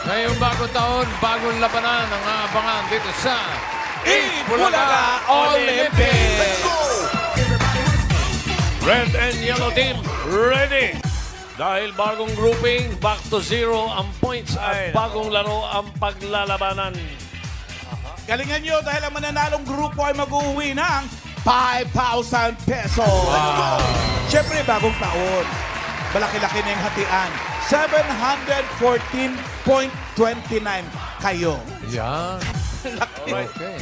Ngayong bagong taon, bagong labanan ang aabangan dito sa Bulaga Olympics! Let's go! Red and yellow team, ready! Dahil bagong grouping, back to zero ang points at bagong laro ang paglalabanan. Galingan nyo dahil ang mananalong grupo ay mag-uwi ng 5,000 pesos. Let's go! Siyempre, bagong taon. Malaki-laki na yung hatian. 714.29 kayo. Yan. Alright. Okay.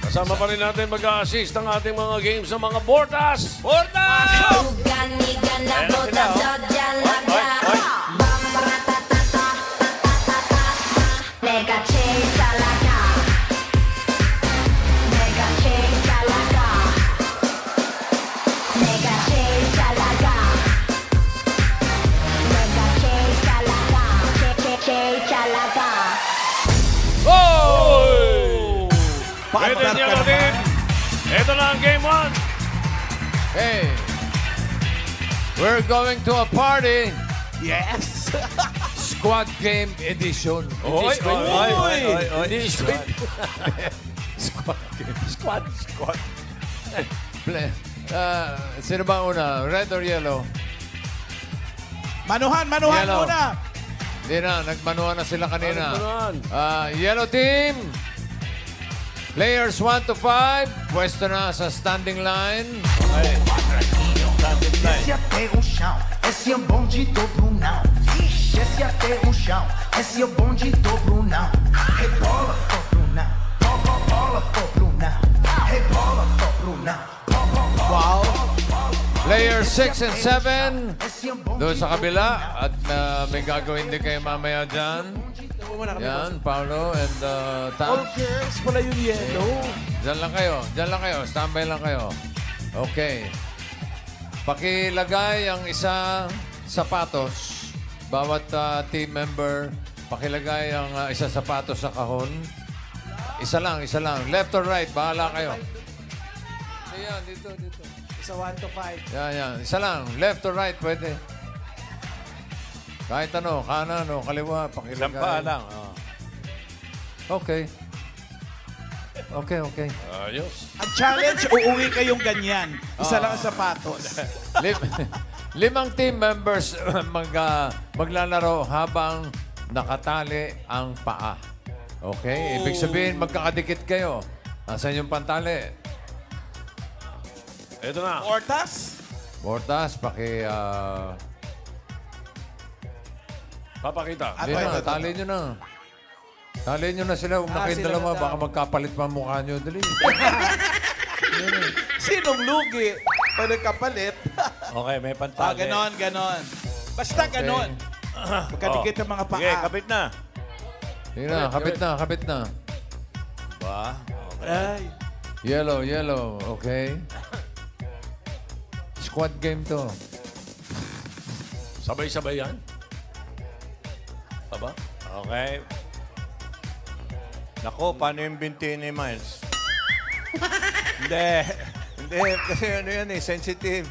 Kasama pa rin natin mag-a-assist ang ating mga games ng mga Bortas. Bortas! Red and yellow team. Ito na ang game 1. Hey. We're going to a party. Yes! Squad game edition. Oy, Hindi squid. Squad game. Squad. Sino ba una? Red or yellow? Manuhan Yellow. muna. Hindi na. Nagmanuhan na sila kanina. Manuhan. Yellow team. Players 1 to 5. Pwesto na sa standing line. Desce até o chão, esse é o bonde do Brunão. Ixi, desce até o chão, esse é o bonde do Brunão. Rebola, for Brunão. Bola, for Brunão. Rebola, for Brunão. Wow. Players 6 and 7. Esse é o bonde Doon sa kabila. At may gagawin din kayo mamaya dyan. Yan, Paolo and Tam. girls pala yung yellow. Diyan lang kayo. Diyan lang kayo. Standby lang kayo. Okay. Pakilagay ang isa sapatos. Bawat team member, pakilagay ang isa sapatos sa kahon. Isa lang. Left or right, bahala kayo. Ayan, dito. Sa 1 to 5. Yan. Isa lang. Left or right, pwede. Kahit ano, kanan o kaliwa, pakilagay. Isang paa lang. Okay. Ayos. Ang challenge, uuwi kayong ganyan. Isa lang ang sapatos. Limang team members maglalaro habang nakatali ang paa. Okay? Ibig sabihin, magkakadikit kayo. Nasaan yung pantali? Ito na. Ortas? Mortas, Papakita. Hindi na, tali nyo na. Tali nyo na sila. Huwag na kayong dalawa. Baka magkapalit pa ang mukha nyo. Dali. Sinong lugi? Pag nagkapalit. Okay, may pantali. Ganon. Basta ganon. Magkadikit ang mga paa. Sige, kapit na. Hindi na, kapit na. Ba? Ay. Yellow. Okay? Squad game to. Sabay-sabay yan. Aba? Okay. Nako, paano yung binti ni Miles? Hindi, kasi ano yan sensitive.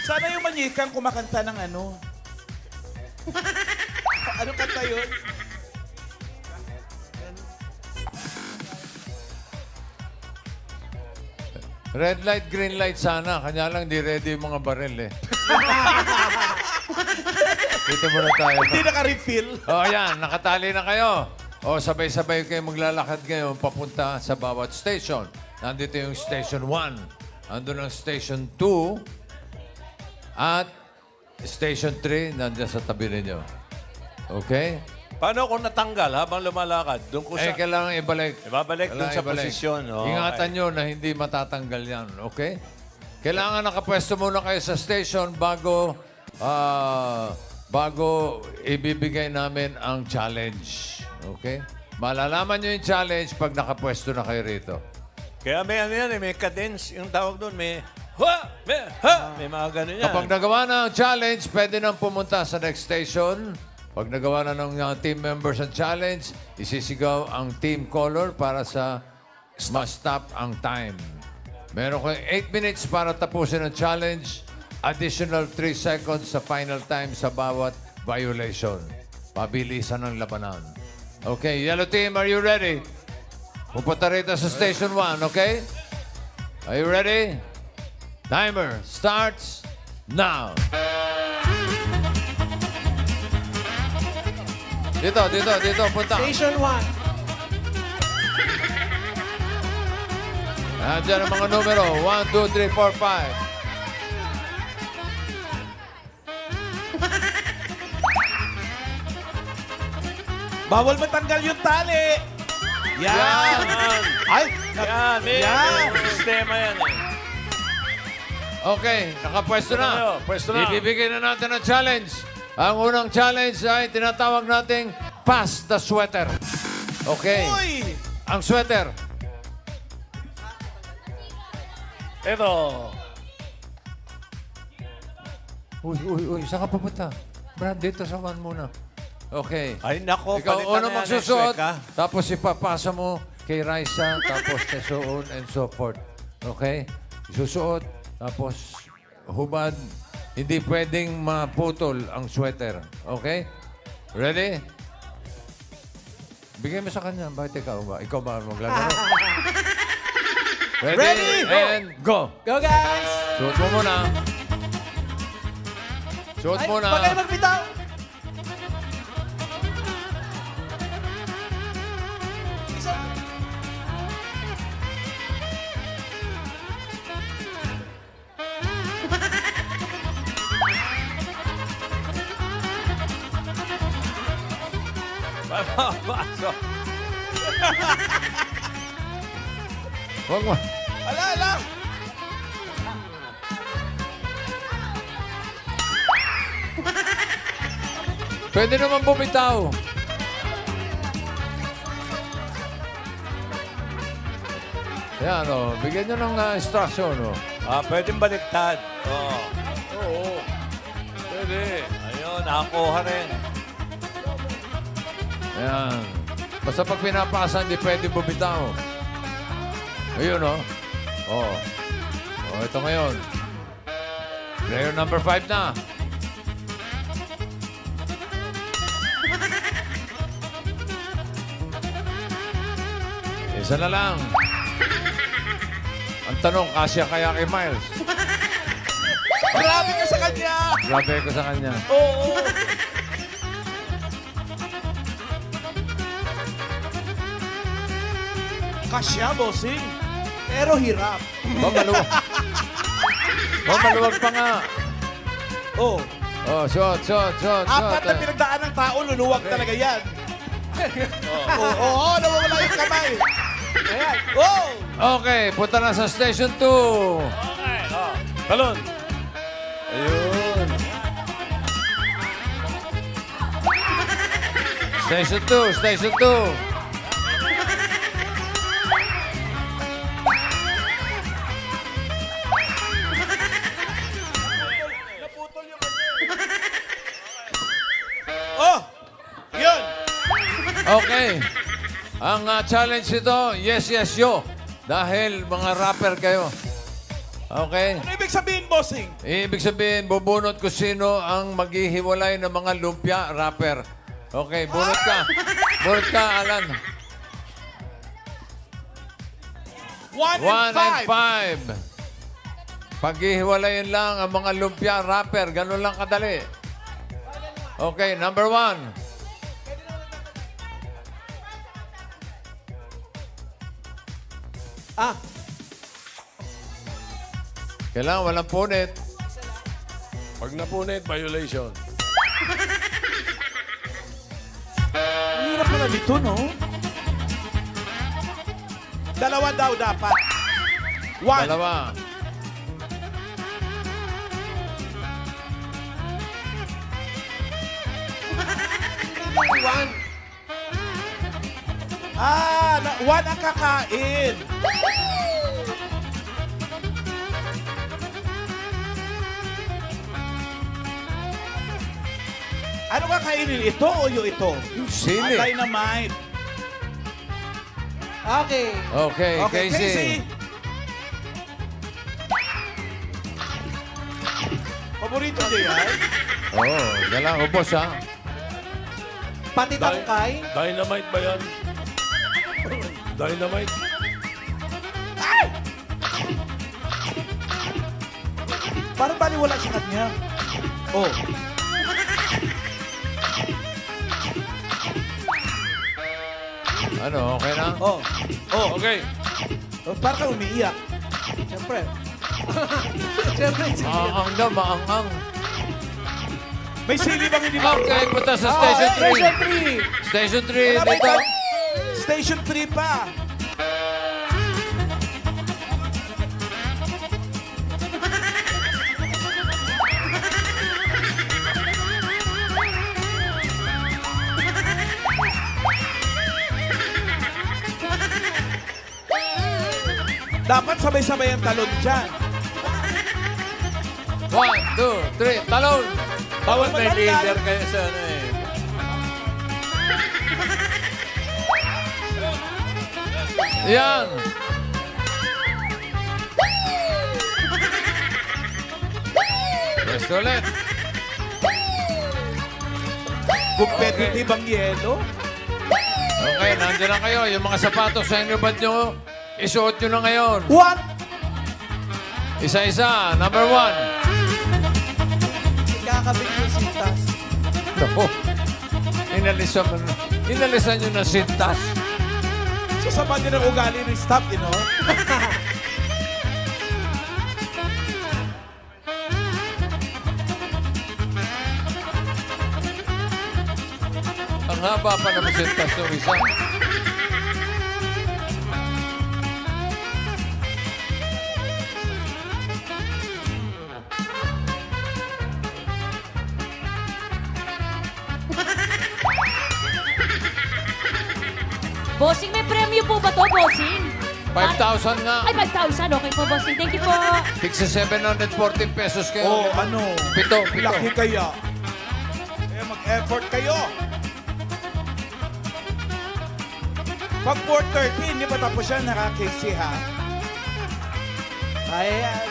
Sana yung manyikang kumakanta ng ano. Ano kanta yun? Red light, green light sana. Kanya lang di ready yung mga baril eh. Dito muna tayo. Hindi naka-refill. Ayan. Nakatali na kayo. Sabay-sabay kayo maglalakad ngayon papunta sa bawat station. Nandito yung Station 1. Andun ang Station 2. At Station 3, nandiyan sa tabi ninyo. Okay? Paano kung natanggal habang lumalakad? Doon ko sa... Kailangan ibalik. Ibabalik doon sa posisyon. Oh, Ingatan nyo na hindi matatanggal yan. Okay? Kailangan nakapwesto muna kayo sa station bago ibibigay namin ang challenge. Okay? Malalaman nyo yung challenge pag nakapwesto na kayo rito. Kaya may ano yan, may cadence. Yung tawag doon, may mga ganun yan. Kapag nagawa na ang challenge, pwede nang pumunta sa next station. Pag nagawa na ng team members ang challenge, isisigaw ang team color para sa ma-stop ang time. Meron kayong 8 minutes para tapusin ang challenge. Additional 3 seconds sa final time sa bawat violation. pabilisan ng labanan. Okay, Yellow Team, are you ready? Pupunta rito sa Station 1, okay? Are you ready? Timer starts now. Dito, punta. Station 1. Nandiyan ang mga numero. 1, 2, 3, 4, 5. Bawal matanggal yung tali. Yan. Ay, Yan, may Yan. sistema yan eh. Okay, nakapwesto na. Pwesto na. Ibibigay na natin ang challenge. Ang unang challenge ay tinatawag nating Pass the Sweater. Okay. uy. Ang sweater. Ito. Uy, saan ka pupunta? Brad, dito sa one muna. Okay. Ay, nako. Ikaw palitan una na yan, magsusuot, Sweka. tapos ipapasa mo kay Raisa, tapos kay Soon, and so forth. Okay? Susuot, tapos hubad. Hindi pwedeng maputol ang sweater. Okay? Ready? Bigay mo sa kanya. Bakit ikaw ba? Ikaw ba maglalaro? Ready? And go! Go, guys! Suot mo muna. Suot Ay, muna. Huwag kayo magbitaw! Pasok. Huwag mo. Ala. Pwede naman bumitaw. Yan, bigyan nyo ng instruction, Pwedeng baliktad. Oo. Pwede. Ayun, nakakuha rin. Ayan. Basta pag pinapasa, hindi pwede bumitaw. Ayun, ito ngayon. Player number 5 na. Isa na lang. Ang tanong, kasya kaya kay Miles? Grabe ka sa kanya. Grabe ko sa kanya. Oo. Kasya, bossing. Pero hirap. Maluwag. Maluwag pa nga. Oh. Shot. Apat na pinagdaan ng tao, luluwag talaga yan. Oo, nawawala yung kamay. Ayan. Oh! Okay, punta na sa Station 2. Okay. Talon. Ayun. Station 2. Oh! Yun! Okay. Ang challenge ito, yes, yo. Dahil mga rapper kayo. Okay? Ano ibig sabihin, bossing? Ibig sabihin, bubunot ko sino ang maghihiwalay ng mga lumpia rapper. Okay, bunot ka. Bunot ka, Alan. 1 1 and and 5. Paghihiwalayin lang ang mga lumpia rapper. Ganun lang kadali. Okay, number 1. Kailangan walang punit. Pag napunit, violation. Ang hirap pala dito, no? Dalawa daw dapat. 1. Dalawa. One ang kakain. Ano kakainin? Ito o yung ito? Yung sili. Dynamite. Okay. Okay, Casey. Paborito niya yan? Oo, galang ubos ha. Pati tangkay. Dynamite ba yan? Dynamite? Parang baliwala sa kanya. Oh. Ano, okay na? Oh. Oh. Okay. Oh, parang kang umiiyak. Siyempre. Siyempre, sige. Maangang daw, maangang. May sili bang hindi ba? Okay, punta sa Oh, Station 3. Station 3. Station 3, Wala ba dito. ikaw? Station 3 pa. Dapat sabay-sabay ang talon dyan. 1, 2, 3, talon! Bawal May matanggal. leader kayo sa ano eh. Yan! Pwesto ulit. Competitive ang yelo. Okay, nandiyan na kayo. Yung mga sapatos sa inyo ba't nyo, isuot nyo na ngayon. What? Isa-isa. Number 1. Kakabit yung sintas. Naku. Inalisan nyo na sintas. Sasama din ang ugali ng staff, you know? Ang haba pa naman sintas ng isa. Bossing, may premyo po ba to, Bossing? 5,000 nga. Ay, 5,000. Okay po, Bossing. Thank you po. Tigsa 714 pesos kayo. Oh, ano? Pito. Laki kaya. Kaya mag-effort kayo. Pag 4:30, hindi pa tapos yan, naka-KC ha? Ayan.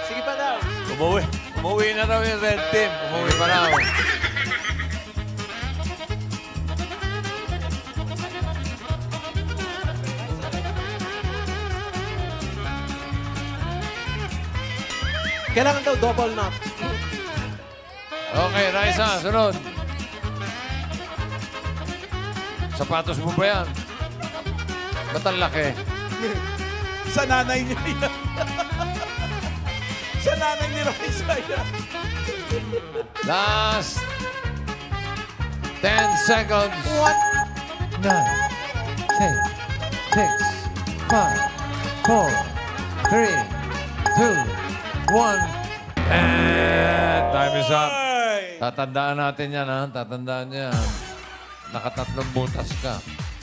Sige pa daw. Umuwi. Umuwi na raw yung red team. Umuwi pa raw. Kailangan daw double knot. Okay, Raisa, sunod. Sapatos mo ba yan? Ba't ang laki? Sa nanay niya yan. Sa nanay ni Raisa yan. Last 10 seconds. What? 9, 10, 6, 5, 4, 3, 2, 1. And time is up. Ay! Tatandaan natin yan, ha? Tatandaan yan. Nakatatlong butas ka.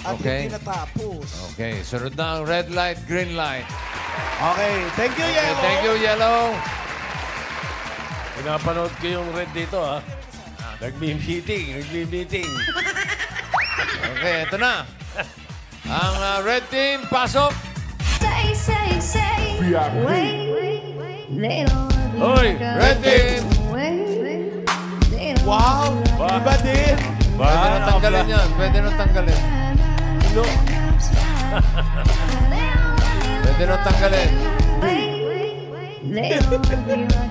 At Okay? hindi natapos. Okay, sunod na ang red light, green light. Okay, thank you, Okay, Yellow. thank you, Yellow. Pinapanood ko yung red dito, ha? Nagmi-meeting. Okay, ito na. Ang red team, pasok. Say, wait, they don't Hoy, red team. Wow! Iba din. Pwede na tanggalin yan. Pwede na tanggalin. No. Pwede na tanggalin.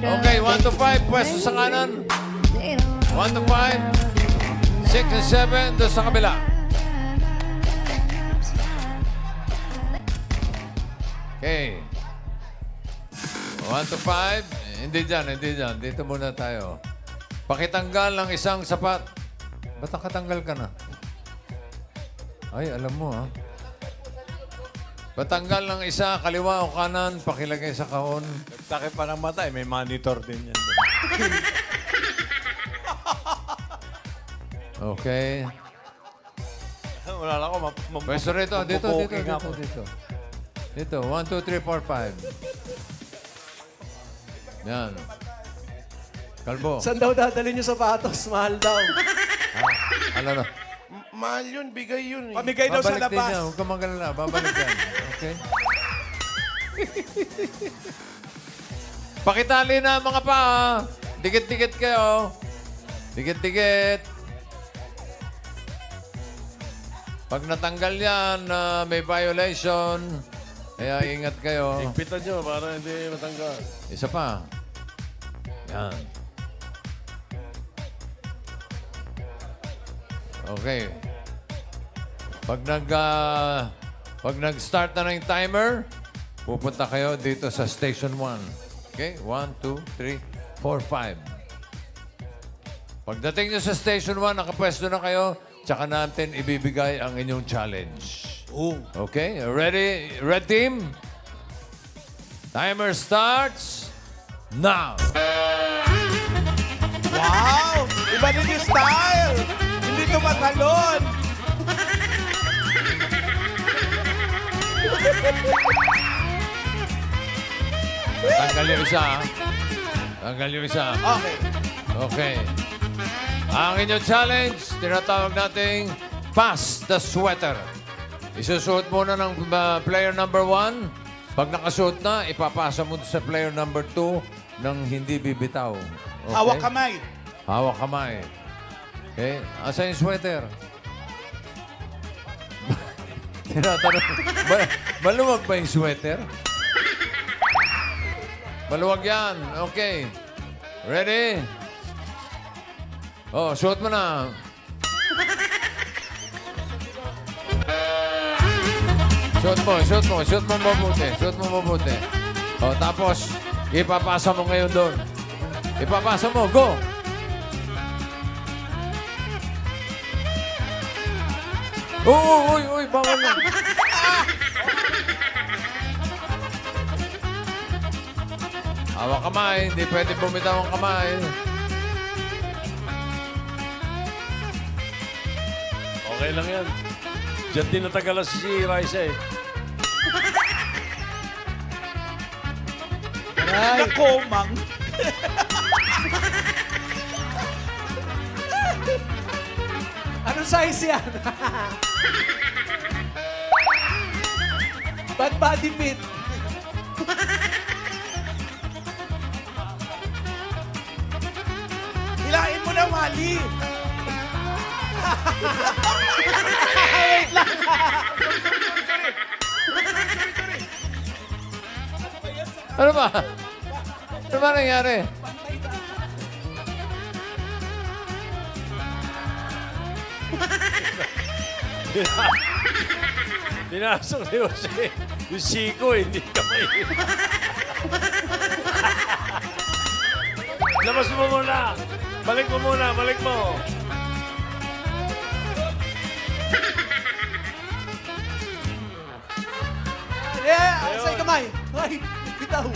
Okay, 1 to 5. Pwesto sa kanan. 1 to 5. 6 and 7. Doon sa kabila. Okay. 1 to 5. Hindi dyan, hindi dyan. Dito muna tayo. Pakitanggal ng isang sapat. Ba't nakatanggal ka na? Ay, alam mo ha. Patanggal ng isa, kaliwa o kanan, pakilagay sa kahon. Takip pa ng mata eh. May monitor din yan. Okay. Wala lang ako. Pwesto rito, dito. Mabubuking ako. Dito, 1, 2, 3, 4, 5. Yan. Kalbo. Saan daw dadalhin yung sapatos? Mahal daw. Ano na? Mahal yun, bigay yun. Pamigay daw sa Babalik din labas. yan. Huwag ka magalala. Babalik yan. Okay? Pakitali na mga pa. Dikit-dikit kayo. Dikit-dikit. Pag natanggal yan, may violation. Kaya ingat kayo. Higpitan nyo para hindi matanggal. Isa pa. Yan. Okay. Pag nag-start na ng timer, pupunta kayo dito sa Station 1. Okay? 1, 2, 3, 4, 5. Pagdating nyo sa Station 1, nakapwesto na kayo, tsaka natin ibibigay ang inyong challenge. Okay? Ready? Red team? Timer starts now. Wow! Iba din yung style! Hindi tumatalon! Tanggal yung isa. Tanggal yung isa. Okay. Okay. Ang inyong challenge, tinatawag nating pass the sweater. Isusuot muna ng player number 1. Pag nakasuot na, ipapasa mo sa player number 2 nang hindi bibitaw. Okay? Hawak kamay. Hawak kamay. Okay? Asa yung sweater? Tinatanong, maluwag ba yung sweater? Maluwag yan. Okay. Ready? Oh, suot mo na. Suot mo mabuti. Oh, tapos, ipapasa mo ngayon doon. Ipapasa mo, go! Uy, bawal na. Hawak kamay, hindi pwede bumitaw ang kamay. Okay lang yan. Diyan din natagalan si Raisa eh. Nakomang. Anong size yan? Bad body fit. Hilain mo na, Wally. Ano ba? Ano ba nangyari? Pinasok ni Jose. Yung siko, hindi kamay. Labas mo muna. Balik mo muna, balik mo. Yeah, say kamay. Ay, bitaw.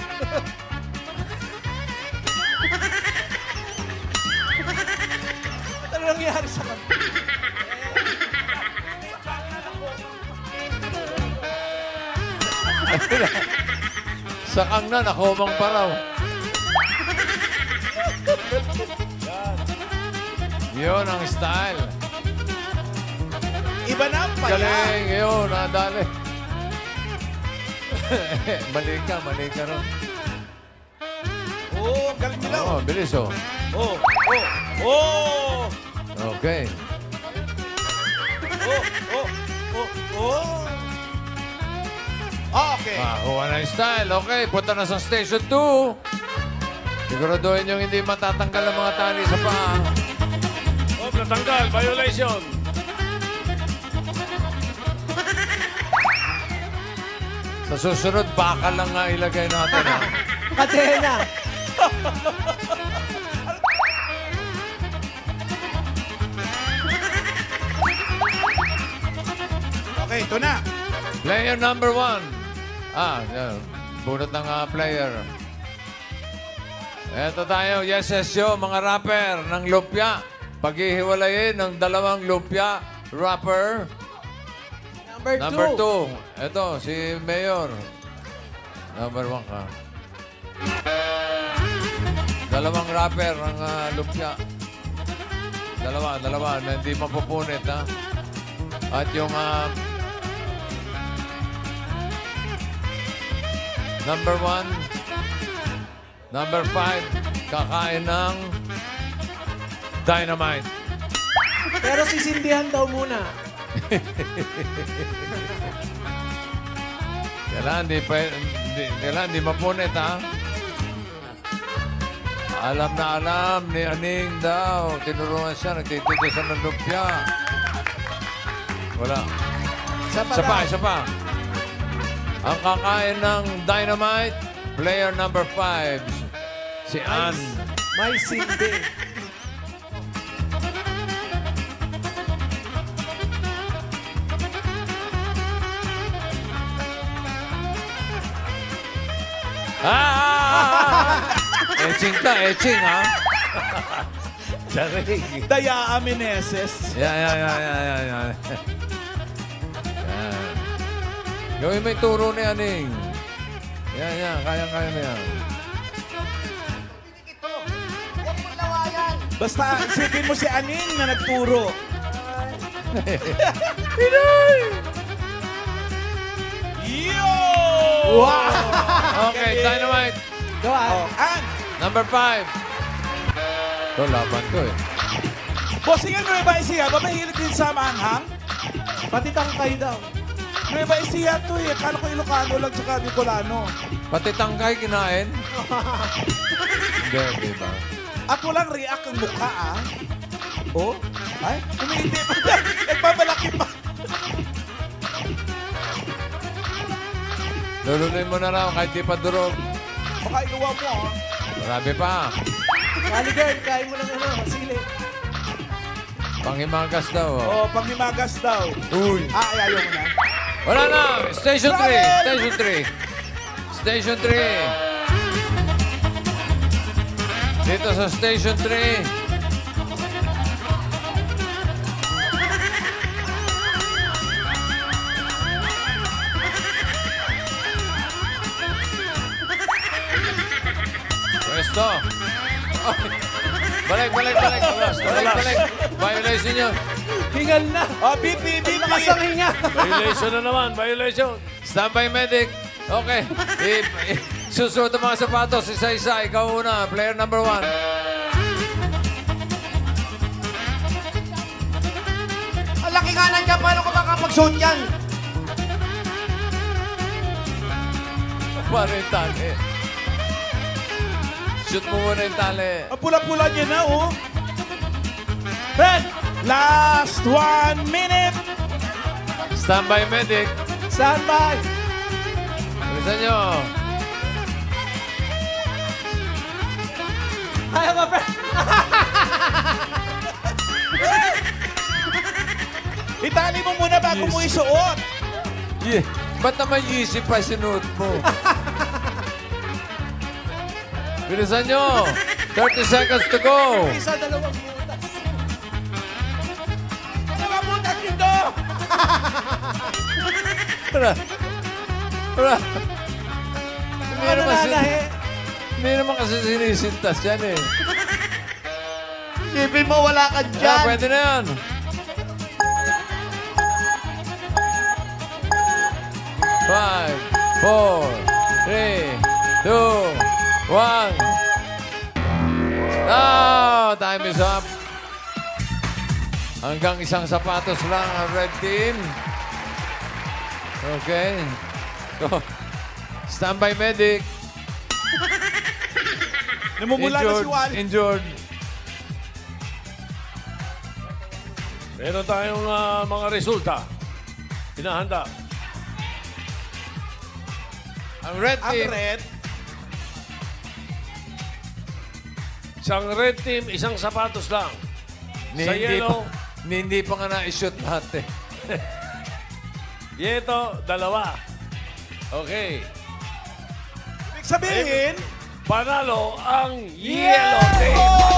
Ano nangyari sa kamay? Sakang na, nakomang pa raw. Yun ang style. Iba na ang pala. Galing, yun, nadali. mali ka ron. Oo, galing nila. Oo, bilis oh. Oh! Okay. Okay. Kuha na yung style. Okay, punta na sa Station 2. Siguraduhin yung hindi matatanggal ang mga tali sa paa. Oh, natanggal. Violation. Sa susunod, bakal lang nga ilagay natin. Ha? Kadena. Okay, ito na. Player number 1. Yan. Bunot ng player. Eto tayo, yes, yo, mga rapper ng lumpia. Paghihiwalayin ng dalawang lumpia rapper. Number 2. Eto, si Mayor. Number 1 ka. Dalawang rapper ng lumpia. Dalawa, na hindi mapupunit, ha? At yung number 1, number 5, kakain ng dynamite. Pero sisindihan daw muna. Kailangan di mapunit, ha? Alam na alam ni Aning daw. Tinuruan siya, nagtitito sa ng lumpia. Wala. Isa pa. Ang kakain ng Dynamite, player number 5, si Ann. May silbi. Etching ka, ha? Charig. Daya Ameneses. Yan. Gawin mo yung turo ni Aning. Yan. Kaya na yan. Basta isipin mo si Aning na nagturo. Yo! Wow! Okay, Dynamite. Go on. Oh, Ann, Number 5. Ito, laban to eh. bossing ang Nueva Ecija, ba mahilig din sa manghang? Pati tangkay daw. Nueva Ecija to eh. Akala ko Ilocano lang tsaka Bicolano. Pati tangkay kinain. Hindi, di ba? At walang react ang mukha, ah. Oh? Ay? Umindi pa. Nagbabalaki pa. Lululoy mo na raw kahit di pa durog. Baka inuwa mo, ah. Marami pa. Kali girl, kain mo ng sili. Panghimagas daw. Oh. Oh, panghimagas daw. Uy. Ayaw mo na. Wala na. Station 3. Travel! Station 3. Dito sa Station 3. Pwesto. Balik. Violation yun. Hingal na. Oh, BP. Lakas ang hinga. Violation na naman, violation. Standby medic. Okay. Susunod ang mga sapatos. Isa-isa. Ikaw una. Player number 1. Ang laki nga nandiyan. Paano ka makapag-suot yan? Paano yung tali? Shoot mo muna yung tali. Ang pula-pula niya na, oh. Fred! Last 1 minute. Standby medic. Standby! Bilisan nyo. Ayaw ka, Fred! Itali mo muna bago mo isuot. Yeah. Ba't naman easy pa sinuot mo? Bilisan nyo. 30 seconds to go. Isa, dalawang butas. Dalawang butas nito. Wala. Nananahe. Hindi naman kasi sinisintas yan eh. Isipin mo, wala ka dyan. Pwede na yan. Five, 4, 3, 2, 1. Now, time is up. Hanggang isang sapatos lang ang red team. Okay. So, standby medic. Namumula na si Wally. Injured. Meron tayong mga resulta. Pinahanda. Ang red Ang team. red. Isang red team, isang sapatos lang. Sa yellow, Hindi pa nga na-shoot lahat eh. yeto, 2. Okay. Ibig sabihin, Panalo ang yellow team.